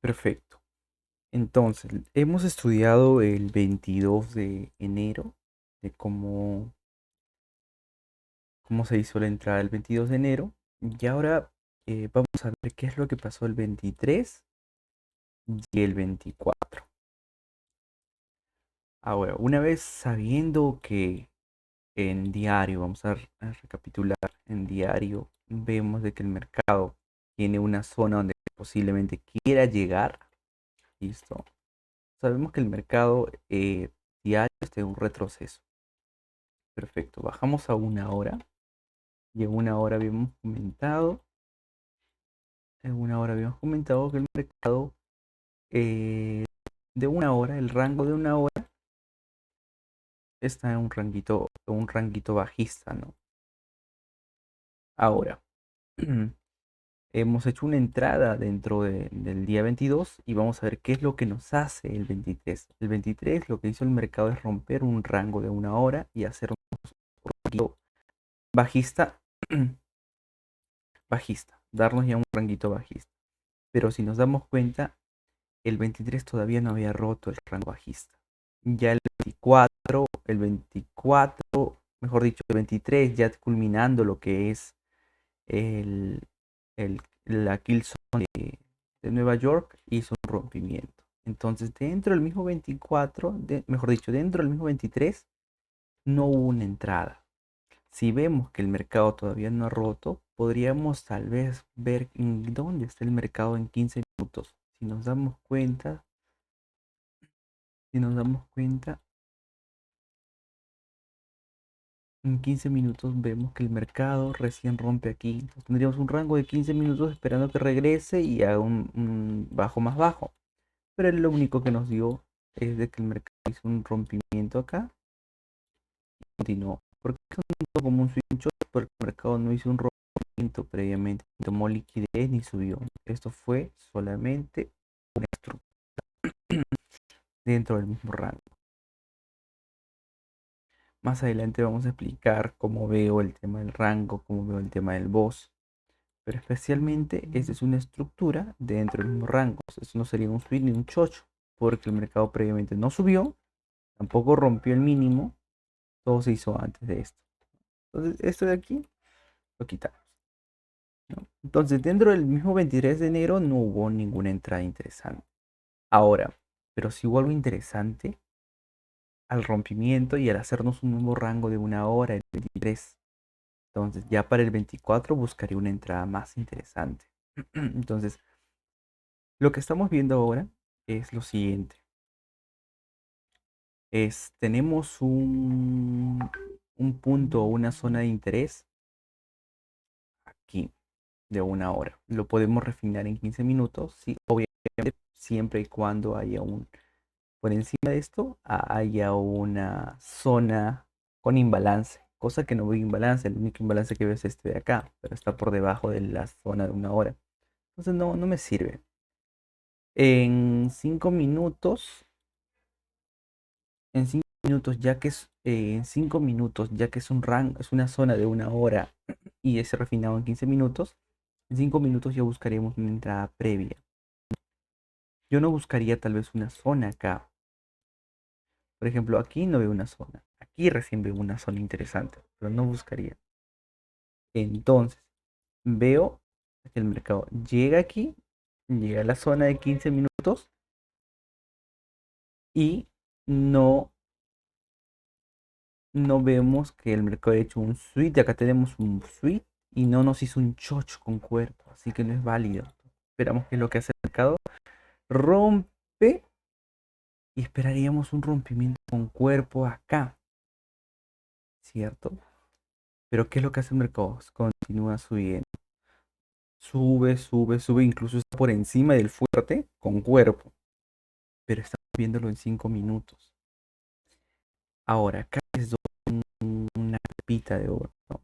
Perfecto. Entonces, hemos estudiado el 22 de enero, de cómo se hizo la entrada el 22 de enero. Y ahora vamos a ver qué es lo que pasó el 23 y el 24. Ahora, una vez sabiendo que en diario, vamos a recapitular, en diario vemos de que el mercado tiene una zona donde posiblemente quiera llegar. Listo. Sabemos que el mercado diario está en un retroceso. Perfecto. Bajamos a una hora. Y en una hora habíamos comentado que el mercado eh, de una hora, el rango de una hora, está en un ranguito bajista, ¿no? Ahora, hemos hecho una entrada dentro del día 22 y vamos a ver qué es lo que nos hace el 23. El 23 lo que hizo el mercado es romper un rango de una hora y hacer un ranguito bajista, bajista, darnos ya un ranguito bajista. Pero si nos damos cuenta, el 23 todavía no había roto el rango bajista. Ya mejor dicho, el 23 ya culminando lo que es el, la kill zone de Nueva York, hizo un rompimiento. Entonces, dentro del mismo 24, mejor dicho, dentro del mismo 23, no hubo una entrada. Si vemos que el mercado todavía no ha roto, podríamos tal vez ver en dónde está el mercado en 15 minutos. Si nos damos cuenta, en 15 minutos vemos que el mercado recién rompe aquí. Entonces tendríamos un rango de 15 minutos esperando que regrese y haga un bajo más bajo. Pero lo único que nos dio es de que el mercado hizo un rompimiento acá y continuó. Porque es un como un swing short, porque el mercado no hizo un rompimiento previamente, ni tomó liquidez ni subió. Esto fue solamente una estructura dentro del mismo rango. Más adelante vamos a explicar cómo veo el tema del rango, cómo veo el tema del boss. Pero especialmente esta es una estructura dentro del mismo rango. Eso no sería un swing ni un chocho, porque el mercado previamente no subió, tampoco rompió el mínimo, todo se hizo antes de esto. Entonces, esto de aquí lo quitamos, ¿no? Entonces, dentro del mismo 23 de enero no hubo ninguna entrada interesante. Ahora, pero sí hubo algo interesante al rompimiento y al hacernos un nuevo rango de una hora, el 23. Entonces, ya para el 24 buscaré una entrada más interesante. Entonces, lo que estamos viendo ahora es lo siguiente. Tenemos un punto o una zona de interés aquí de una hora. Lo podemos refinar en 15 minutos, sí, obviamente, siempre y cuando por encima de esto, haya una zona con imbalance, cosa que no veo imbalance, el único imbalance que veo es este de acá, pero está por debajo de la zona de una hora. Entonces no me sirve. En 5 minutos, en 5 minutos, en 5 minutos, ya que es un rango, es una zona de una hora y es refinado en 15 minutos, en 5 minutos ya buscaremos una entrada previa. Yo no buscaría tal vez una zona acá. Por ejemplo, aquí no veo una zona. Aquí recién veo una zona interesante, pero no buscaría. Entonces, veo que el mercado llega aquí, llega a la zona de 15 minutos y no no vemos que el mercado ha hecho un switch. Acá tenemos un switch y no nos hizo un chocho con cuerpo, así que no es válido. Esperamos que es lo que hace el mercado. Rompe y esperaríamos un rompimiento con cuerpo acá, ¿cierto? Pero ¿qué es lo que hace el mercado? Continúa subiendo. Sube, sube, sube, incluso está por encima del fuerte con cuerpo. Pero estamos viéndolo en 5 minutos. Ahora, acá es una pepita de oro, ¿no?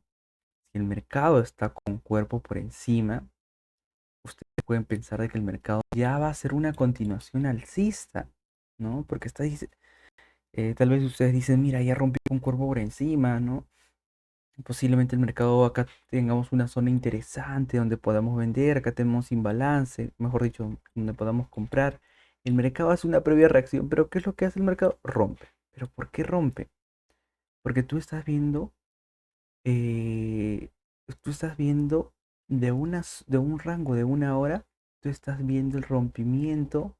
Si el mercado está con cuerpo por encima, ustedes pueden pensar de que el mercado ya va a ser una continuación alcista, ¿no? Porque tal vez ustedes dicen, mira, ya rompió un cuerpo por encima, ¿no? Posiblemente el mercado acá tengamos una zona interesante donde podamos vender, acá tenemos imbalance, mejor dicho, donde podamos comprar. El mercado hace una previa reacción, pero ¿qué es lo que hace el mercado? Rompe. ¿Pero por qué rompe? Porque eh, tú estás viendo de un rango de una hora, tú estás viendo el rompimiento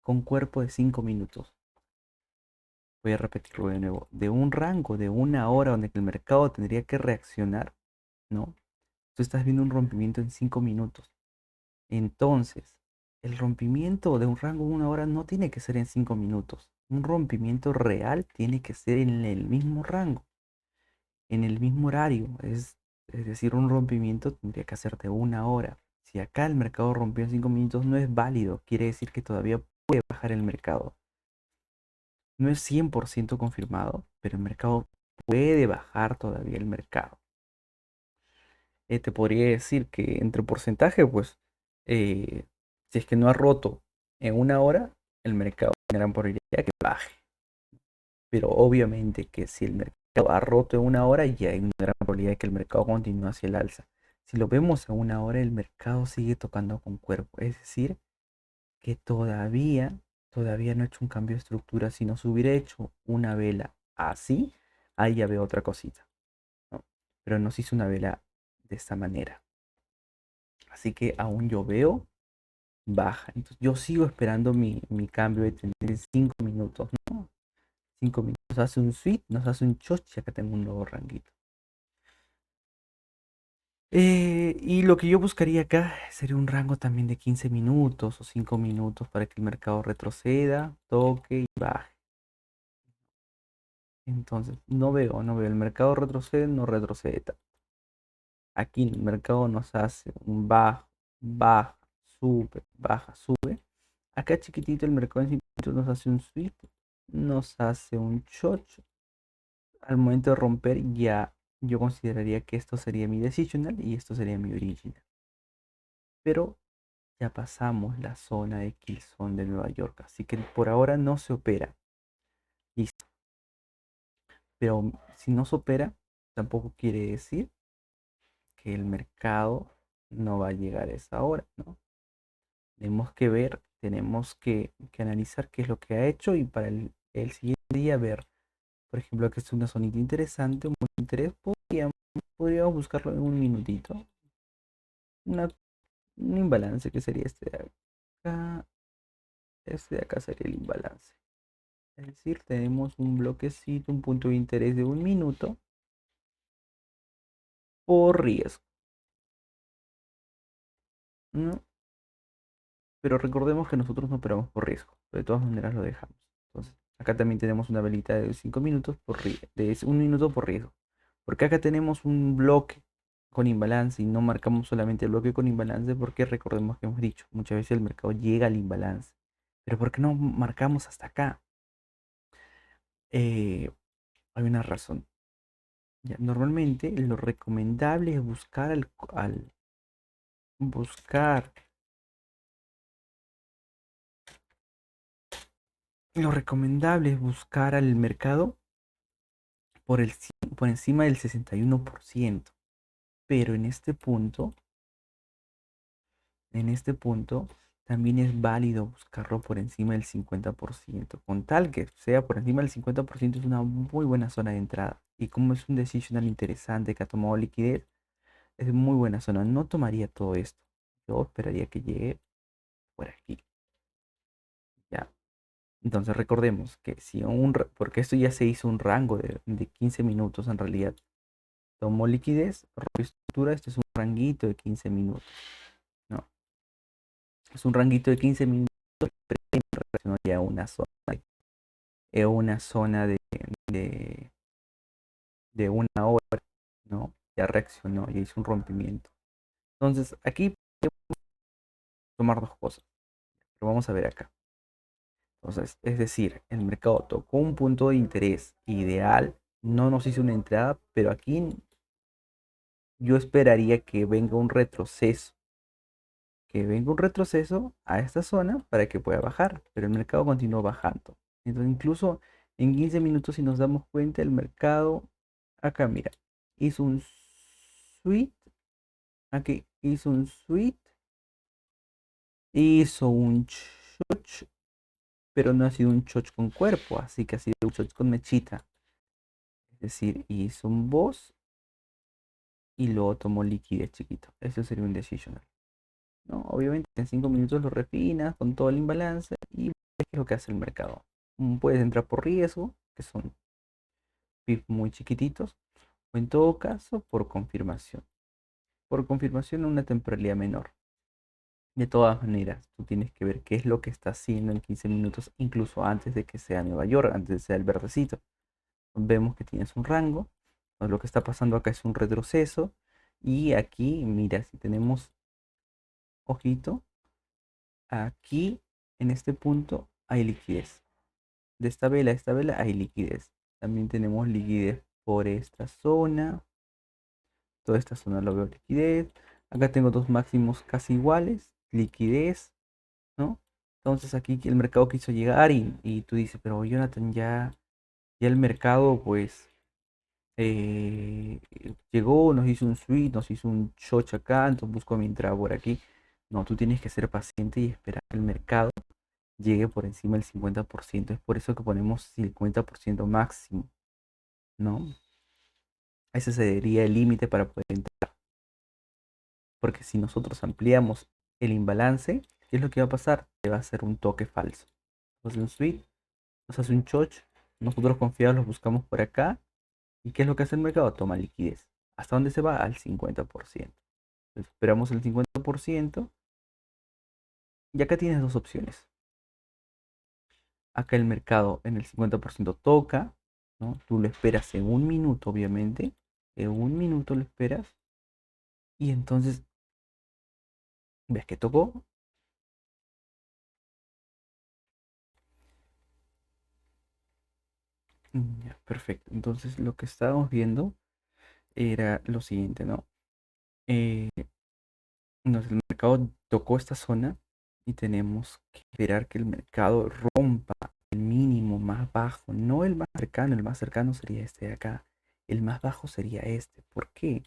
con cuerpo de 5 minutos. Voy a repetirlo de nuevo. De un rango de una hora donde el mercado tendría que reaccionar, ¿no? Tú estás viendo un rompimiento en 5 minutos. Entonces, el rompimiento de un rango de una hora no tiene que ser en 5 minutos. Un rompimiento real tiene que ser en el mismo rango, en el mismo horario. Es decir, un rompimiento tendría que ser de una hora. Si acá el mercado rompió en 5 minutos, no es válido. Quiere decir que todavía puede bajar el mercado. No es 100% confirmado, pero el mercado puede bajar todavía el mercado. Te podría decir que entre porcentaje, pues, eh, si es que no ha roto en una hora, el mercado tiene gran probabilidad que baje. Pero obviamente que si el mercado ha roto en una hora, ya hay una gran probabilidad de que el mercado continúe hacia el alza. Si lo vemos en una hora, el mercado sigue tocando con cuerpo. Es decir, que todavía no ha hecho un cambio de estructura. Si nos hubiera hecho una vela así, ahí ya veo otra cosita, ¿no? Pero nos hizo una vela de esta manera. Así que aún yo veo baja. Entonces yo sigo esperando mi cambio de tendencia en 5 minutos, ¿no? 5 minutos nos hace un sweep, nos hace un choche, acá tengo un nuevo ranguito. Y lo que yo buscaría acá sería un rango también de 15 minutos o 5 minutos para que el mercado retroceda, toque y baje. Entonces, no veo. El mercado retrocede, no retrocede tanto. Aquí el mercado nos hace un bajo, baja, sube, baja, sube. Acá chiquitito el mercado en 5 minutos nos hace un sweep, nos hace un chocho. Al momento de romper ya yo consideraría que esto sería mi decisional y esto sería mi original. Pero ya pasamos la zona de kill zone de Nueva York, así que por ahora no se opera. Listo. Pero si no se opera, tampoco quiere decir que el mercado no va a llegar a esa hora, ¿no? Tenemos que ver, tenemos que analizar qué es lo que ha hecho y para el siguiente día ver, por ejemplo, que es una zonita interesante, un buen interés, podríamos buscarlo en un minutito. Una, un imbalance que sería acá, este de acá sería el imbalance. Es decir, tenemos un bloquecito, un punto de interés de un minuto por riesgo, ¿no? Pero recordemos que nosotros no operamos por riesgo, de todas maneras lo dejamos. Entonces, acá también tenemos una velita de 5 minutos de un minuto por riesgo. Porque acá tenemos un bloque con imbalance y no marcamos solamente el bloque con imbalance porque recordemos que hemos dicho, muchas veces el mercado llega al imbalance. Pero ¿por qué no marcamos hasta acá? Eh, Hay una razón. Ya, normalmente lo recomendable es buscar buscar lo recomendable es buscar al mercado por encima del 61%. Pero en este punto, también es válido buscarlo por encima del 50%. Con tal que sea por encima del 50% es una muy buena zona de entrada. Y como es un decisional interesante que ha tomado liquidez, es muy buena zona. No tomaría todo esto. Yo esperaría que llegue por aquí. Ya. Entonces recordemos que si porque esto ya se hizo un rango de 15 minutos en realidad. Tomó liquidez, rompió estructura, este es un ranguito de 15 minutos. No, es un ranguito de 15 minutos ya una zona de, de una hora, ¿no? Ya reaccionó, ya hizo un rompimiento. Entonces, aquí podemos tomar dos cosas, pero vamos a ver acá. Entonces, es decir, el mercado tocó un punto de interés ideal, no nos hizo una entrada, pero aquí yo esperaría que venga un retroceso a esta zona para que pueda bajar, pero el mercado continuó bajando. Entonces, incluso en 15 minutos, si nos damos cuenta, el mercado, acá mira, hizo un sweet, aquí hizo un sweet, hizo un choch, pero no ha sido un choch con cuerpo, así que ha sido un choch con mechita. Es decir, hizo un boss y luego tomó liquidez chiquito. Eso sería un decisional, ¿no? Obviamente en 5 minutos lo refinas con todo el imbalance y ves qué es lo que hace el mercado. Puedes entrar por riesgo, que son pips muy chiquititos, o en todo caso por confirmación. Por confirmación una temporalidad menor. De todas maneras, tú tienes que ver qué es lo que está haciendo en 15 minutos, incluso antes de que sea Nueva York, antes de que sea el verdecito. Vemos que tienes un rango, ¿no? Lo que está pasando acá es un retroceso. Y aquí, mira, si tenemos ojito, aquí en este punto hay liquidez. De esta vela a esta vela hay liquidez. También tenemos liquidez por esta zona. Toda esta zona lo veo liquidez. Acá tengo dos máximos casi iguales. Liquidez, ¿no? Entonces aquí el mercado quiso llegar y tú dices, pero Jonathan, ya el mercado pues llegó, nos hizo un sweep, nos hizo un short acá, entonces busco mi entrada por aquí. No, tú tienes que ser paciente y esperar que el mercado llegue por encima del 50%. Es por eso que ponemos 50% máximo, ¿no? Ese sería el límite para poder entrar. Porque si nosotros ampliamos el imbalance, ¿qué es lo que va a pasar? Te va a hacer un toque falso. Nos hace un sweep, nos hace un choch, nosotros confiados los buscamos por acá. ¿Y qué es lo que hace el mercado? Toma liquidez. ¿Hasta dónde se va? Al 50%. Entonces, esperamos el 50% y acá tienes dos opciones. Acá el mercado en el 50% toca, ¿no? Tú lo esperas en un minuto, obviamente. En un minuto lo esperas. Y entonces ves que tocó. Ya, perfecto. Entonces lo que estábamos viendo era lo siguiente, ¿no? Eh, Entonces el mercado tocó esta zona y tenemos que esperar que el mercado rompa el mínimo más bajo, no el más cercano sería este de acá, el más bajo sería este. ¿Por qué?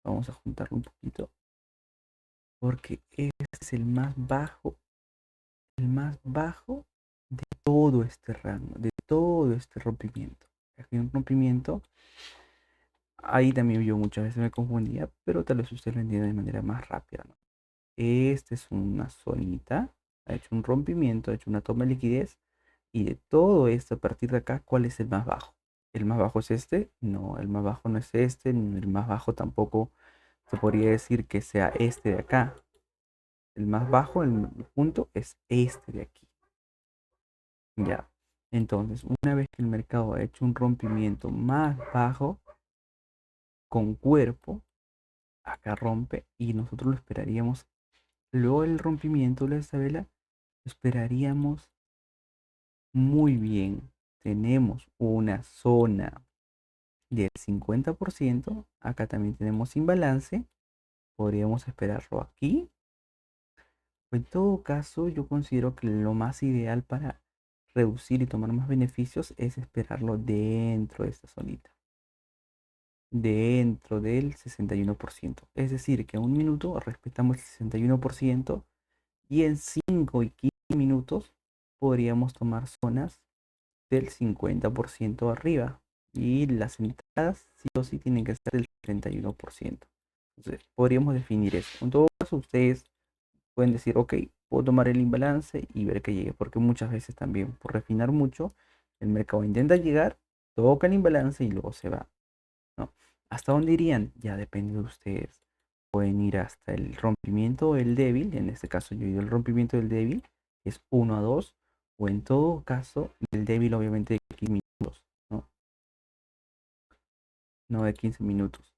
Vamos a juntarlo un poquito, porque este es el más bajo de todo este rango, de todo este rompimiento. Aquí hay un rompimiento, ahí también yo muchas veces me confundía, pero tal vez usted lo entienda de manera más rápida, ¿no? Este es una zonita, ha hecho un rompimiento, ha hecho una toma de liquidez. Y de todo esto, a partir de acá, ¿cuál es el más bajo? ¿El más bajo es este? No, el más bajo no es este, ni el más bajo tampoco se podría decir que sea este de acá. El más bajo, el punto, es este de aquí. Ya. Entonces, una vez que el mercado ha hecho un rompimiento más bajo, con cuerpo, acá rompe y nosotros lo esperaríamos. Luego el rompimiento de esta vela, lo esperaríamos muy bien. Tenemos una zona del 50%. Acá también tenemos imbalance. Podríamos esperarlo aquí. En todo caso, yo considero que lo más ideal para reducir y tomar más beneficios es esperarlo dentro de esta zonita. Dentro del 61%. Es decir, que en un minuto respetamos el 61% y en 5 y 15 minutos podríamos tomar zonas del 50% arriba. Y las entradas sí o sí tienen que ser del 31%. Entonces, podríamos definir eso. En todo caso, ustedes pueden decir, ok, puedo tomar el imbalance y ver que llegue. Porque muchas veces también, por refinar mucho, el mercado intenta llegar, toca el imbalance y luego se va, ¿no? ¿Hasta dónde irían? Ya depende de ustedes. Pueden ir hasta el rompimiento del débil. En este caso, yo he ido al rompimiento del débil, que es 1 a 2. O en todo caso, el débil obviamente de 15 minutos, ¿no? No de 15 minutos.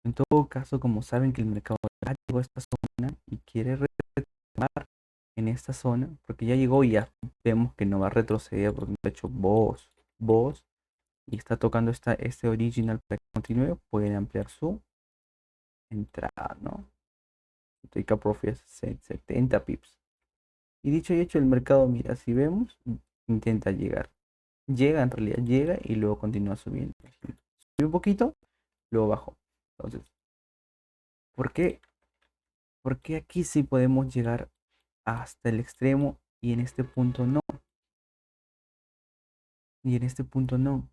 En todo caso, como saben que el mercado ya llegó a esta zona y quiere retomar en esta zona, porque ya llegó y ya vemos que no va a retroceder porque no ha hecho boss y está tocando este original para que continúe, pueden ampliar su entrada, ¿no? Take a profit 70 pips. Y dicho y hecho, el mercado, mira, si vemos, intenta llegar. Llega, en realidad llega y luego continúa subiendo. Sube un poquito luego bajó. Entonces, ¿por qué? Porque aquí sí podemos llegar hasta el extremo y en este punto no. Y en este punto no.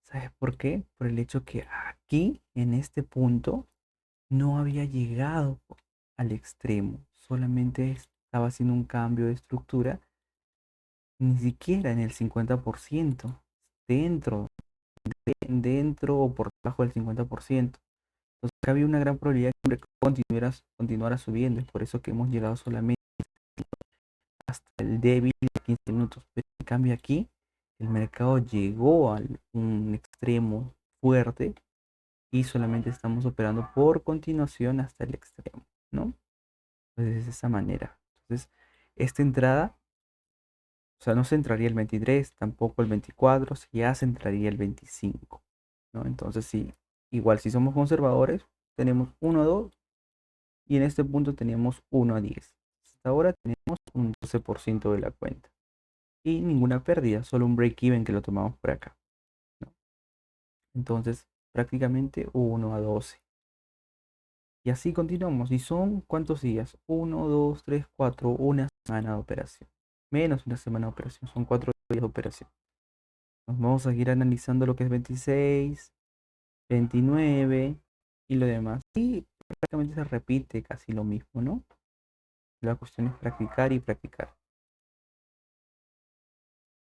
¿Sabes por qué? Por el hecho que aquí, en este punto, no había llegado al extremo. Solamente estaba haciendo un cambio de estructura, ni siquiera en el 50%, dentro, dentro o por debajo del 50%. Entonces, acá había una gran probabilidad que continuara subiendo. Es por eso que hemos llegado solamente hasta el débil de 15 minutos. Pero en cambio aquí, el mercado llegó a un extremo fuerte y solamente estamos operando por continuación hasta el extremo, ¿no? Entonces, de esa manera. Entonces, esta entrada, o sea, no se entraría el 23, tampoco el 24, ya se entraría el 25, ¿no? Entonces, sí, igual si somos conservadores, tenemos 1 a 2 y en este punto teníamos 1 a 10. Hasta ahora tenemos un 12% de la cuenta y ninguna pérdida, solo un break-even que lo tomamos por acá, ¿no? Entonces, prácticamente 1 a 12. Y así continuamos. ¿Y son cuántos días? Uno, 2, 3, 4, una semana de operación. Menos una semana de operación, son 4 días de operación. Nos vamos a seguir analizando lo que es 26, 29 y lo demás. Y prácticamente se repite casi lo mismo, ¿no? La cuestión es practicar y practicar.